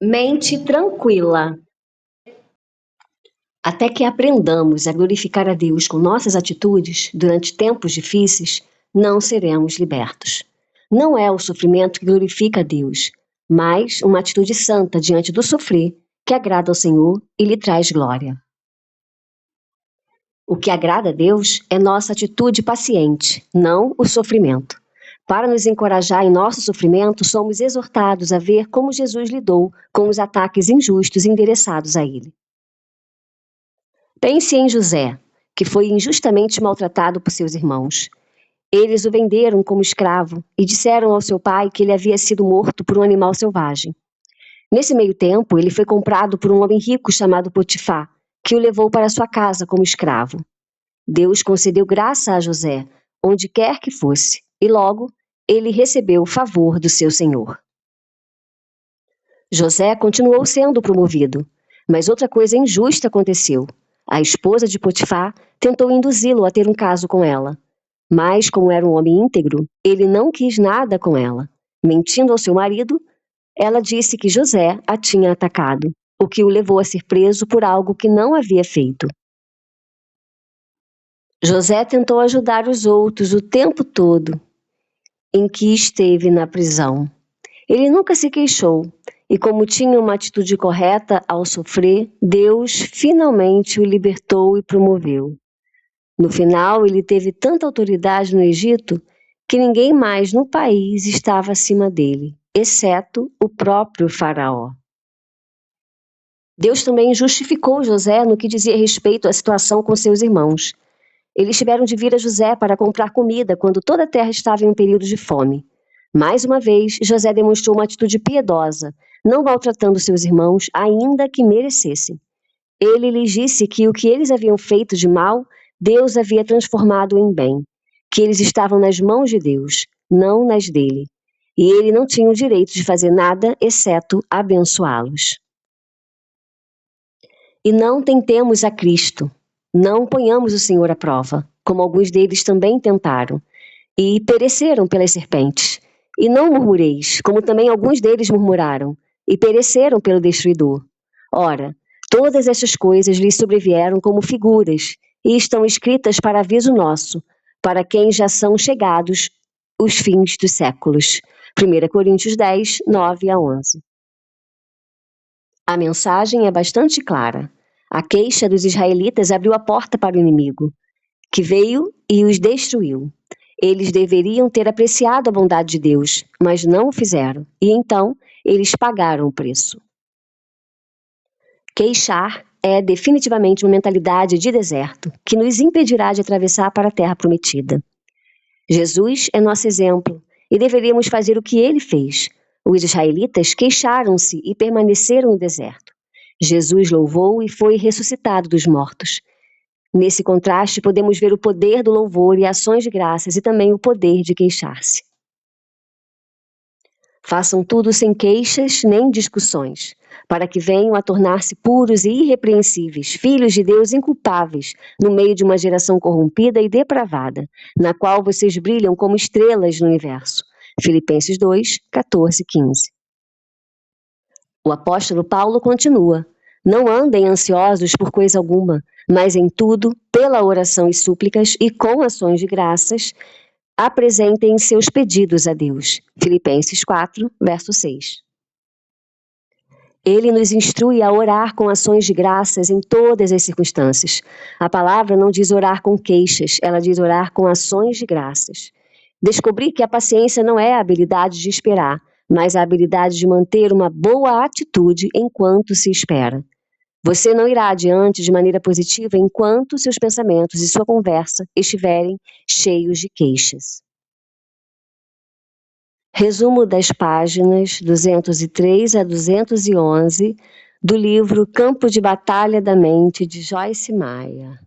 Mente tranquila. Até que aprendamos a glorificar a Deus com nossas atitudes durante tempos difíceis, não seremos libertos. Não é o sofrimento que glorifica a Deus, mas uma atitude santa diante do sofrer que agrada ao Senhor e lhe traz glória. O que agrada a Deus é nossa atitude paciente, não o sofrimento. Para nos encorajar em nosso sofrimento, somos exortados a ver como Jesus lidou com os ataques injustos endereçados a ele. Pense em José, que foi injustamente maltratado por seus irmãos. Eles o venderam como escravo e disseram ao seu pai que ele havia sido morto por um animal selvagem. Nesse meio tempo, ele foi comprado por um homem rico chamado Potifar, que o levou para sua casa como escravo. Deus concedeu graça a José, onde quer que fosse, e logo ele recebeu o favor do seu senhor. José continuou sendo promovido, mas outra coisa injusta aconteceu. A esposa de Potifar tentou induzi-lo a ter um caso com ela. Mas, como era um homem íntegro, ele não quis nada com ela. Mentindo ao seu marido, ela disse que José a tinha atacado, o que o levou a ser preso por algo que não havia feito. José tentou ajudar os outros o tempo todo em que esteve na prisão. Ele nunca se queixou, e como tinha uma atitude correta ao sofrer, Deus finalmente o libertou e promoveu. No final, ele teve tanta autoridade no Egito que ninguém mais no país estava acima dele, exceto o próprio faraó. Deus também justificou José no que dizia respeito à situação com seus irmãos. Eles tiveram de vir a José para comprar comida quando toda a terra estava em um período de fome. Mais uma vez, José demonstrou uma atitude piedosa, não maltratando seus irmãos, ainda que merecessem. Ele lhes disse que o que eles haviam feito de mal, Deus havia transformado em bem, que eles estavam nas mãos de Deus, não nas dele, e ele não tinha o direito de fazer nada exceto abençoá-los. E não tentemos a Cristo, não ponhamos o Senhor à prova, como alguns deles também tentaram, e pereceram pelas serpentes. E não murmureis, como também alguns deles murmuraram, e pereceram pelo destruidor. Ora, todas estas coisas lhes sobrevieram como figuras, e estão escritas para aviso nosso, para quem já são chegados os fins dos séculos. 1 Coríntios 10, 9 a 11. A mensagem é bastante clara. A queixa dos israelitas abriu a porta para o inimigo, que veio e os destruiu. Eles deveriam ter apreciado a bondade de Deus, mas não o fizeram, e então eles pagaram o preço. Queixar é definitivamente uma mentalidade de deserto, que nos impedirá de atravessar para a terra prometida. Jesus é nosso exemplo, e deveríamos fazer o que ele fez. Os israelitas queixaram-se e permaneceram no deserto. Jesus louvou e foi ressuscitado dos mortos. Nesse contraste, podemos ver o poder do louvor e ações de graças e também o poder de queixar-se. Façam tudo sem queixas nem discussões, para que venham a tornar-se puros e irrepreensíveis, filhos de Deus inculpáveis, no meio de uma geração corrompida e depravada, na qual vocês brilham como estrelas no universo. Filipenses 2, 14, 15. O apóstolo Paulo continua: não andem ansiosos por coisa alguma, mas em tudo, pela oração e súplicas e com ações de graças, apresentem seus pedidos a Deus. Filipenses 4, verso 6. Ele nos instrui a orar com ações de graças em todas as circunstâncias. A palavra não diz orar com queixas, ela diz orar com ações de graças. Descobri que a paciência não é a habilidade de esperar, mas a habilidade de manter uma boa atitude enquanto se espera. Você não irá adiante de maneira positiva enquanto seus pensamentos e sua conversa estiverem cheios de queixas. Resumo das páginas 203 a 211 do livro Campo de Batalha da Mente, de Joyce Meyer.